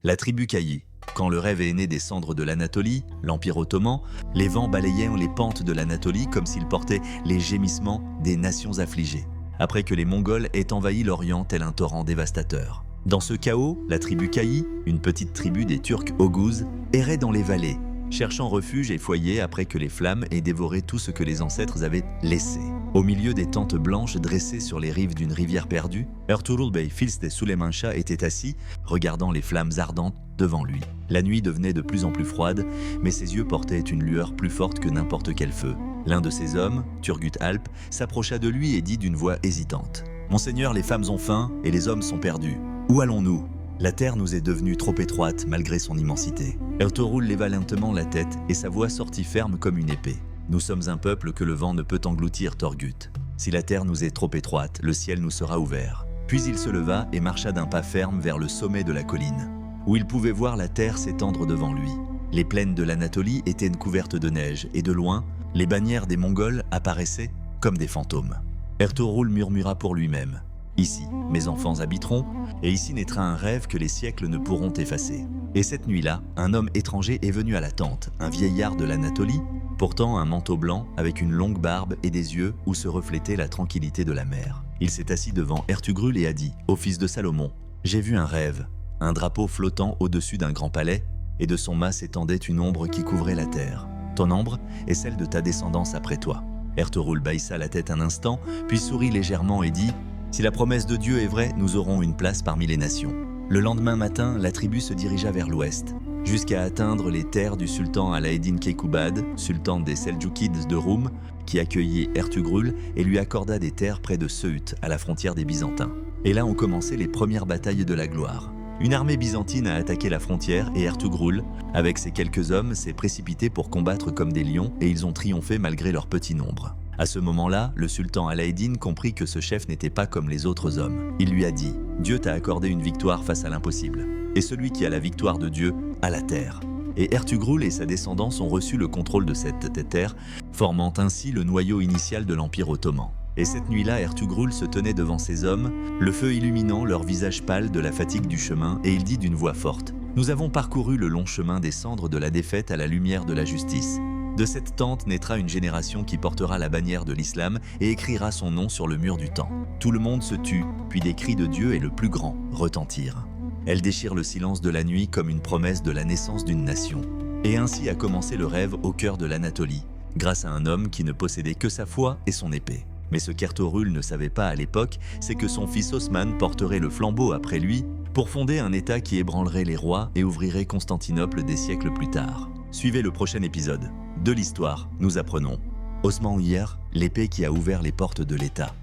La tribu Cailly. Quand le rêve est né des cendres de l'Anatolie, l'Empire ottoman, les vents balayaient les pentes de l'Anatolie comme s'ils portaient les gémissements des nations affligées, après que les Mongols aient envahi l'Orient tel un torrent dévastateur. Dans ce chaos, la tribu Cailly, une petite tribu des Turcs Oghuz, errait dans les vallées, cherchant refuge et foyer après que les flammes aient dévoré tout ce que les ancêtres avaient laissé. Au milieu des tentes blanches dressées sur les rives d'une rivière perdue, Ertuğrul Bey, fils de Süleyman Shah, était assis, regardant les flammes ardentes devant lui. La nuit devenait de plus en plus froide, mais ses yeux portaient une lueur plus forte que n'importe quel feu. L'un de ses hommes, Turgut Alp, s'approcha de lui et dit d'une voix hésitante : « Monseigneur, les femmes ont faim et les hommes sont perdus. Où allons-nous ? La terre nous est devenue trop étroite malgré son immensité. » Ertuğrul leva lentement la tête et sa voix sortit ferme comme une épée. « Nous sommes un peuple que le vent ne peut engloutir, Torgut. Si la terre nous est trop étroite, le ciel nous sera ouvert. » Puis il se leva et marcha d'un pas ferme vers le sommet de la colline, où il pouvait voir la terre s'étendre devant lui. Les plaines de l'Anatolie étaient couvertes de neige et de loin, les bannières des Mongols apparaissaient comme des fantômes. Ertuğrul murmura pour lui-même : « Ici, mes enfants habiteront, et ici naîtra un rêve que les siècles ne pourront effacer. » Et cette nuit-là, un homme étranger est venu à la tente, un vieillard de l'Anatolie, portant un manteau blanc avec une longue barbe et des yeux où se reflétait la tranquillité de la mer. Il s'est assis devant Ertuğrul et a dit au fils de Salomon : « J'ai vu un rêve, un drapeau flottant au-dessus d'un grand palais, et de son mât s'étendait une ombre qui couvrait la terre. Ton ombre est celle de ta descendance après toi. » Ertuğrul baissa la tête un instant, puis sourit légèrement et dit : « Si la promesse de Dieu est vraie, nous aurons une place parmi les nations. » Le lendemain matin, la tribu se dirigea vers l'ouest, jusqu'à atteindre les terres du sultan Alaeddin Keykubat, sultan des Seldjoukides de Roum, qui accueillit Ertuğrul et lui accorda des terres près de Söğüt, à la frontière des Byzantins. Et là ont commencé les premières batailles de la gloire. Une armée byzantine a attaqué la frontière et Ertuğrul, avec ses quelques hommes, s'est précipité pour combattre comme des lions et ils ont triomphé malgré leur petit nombre. À ce moment-là, le sultan Alaeddin comprit que ce chef n'était pas comme les autres hommes. Il lui a dit : « Dieu t'a accordé une victoire face à l'impossible. Et celui qui a la victoire de Dieu a la terre. » Et Ertuğrul et sa descendance ont reçu le contrôle de cette terre, formant ainsi le noyau initial de l'Empire ottoman. Et cette nuit-là, Ertuğrul se tenait devant ses hommes, le feu illuminant leur visage pâle de la fatigue du chemin, et il dit d'une voix forte : « Nous avons parcouru le long chemin des cendres de la défaite à la lumière de la justice. De cette tente naîtra une génération qui portera la bannière de l'islam et écrira son nom sur le mur du temps. » Tout le monde se tut, puis des cris de Dieu et le plus grand retentirent. Elle déchire le silence de la nuit comme une promesse de la naissance d'une nation. Et ainsi a commencé le rêve au cœur de l'Anatolie, grâce à un homme qui ne possédait que sa foi et son épée. Mais ce qu'Ertuğrul ne savait pas à l'époque, c'est que son fils Osman porterait le flambeau après lui pour fonder un État qui ébranlerait les rois et ouvrirait Constantinople des siècles plus tard. Suivez le prochain épisode. De l'histoire, nous apprenons Osmanlılar, l'épée qui a ouvert les portes de l'État.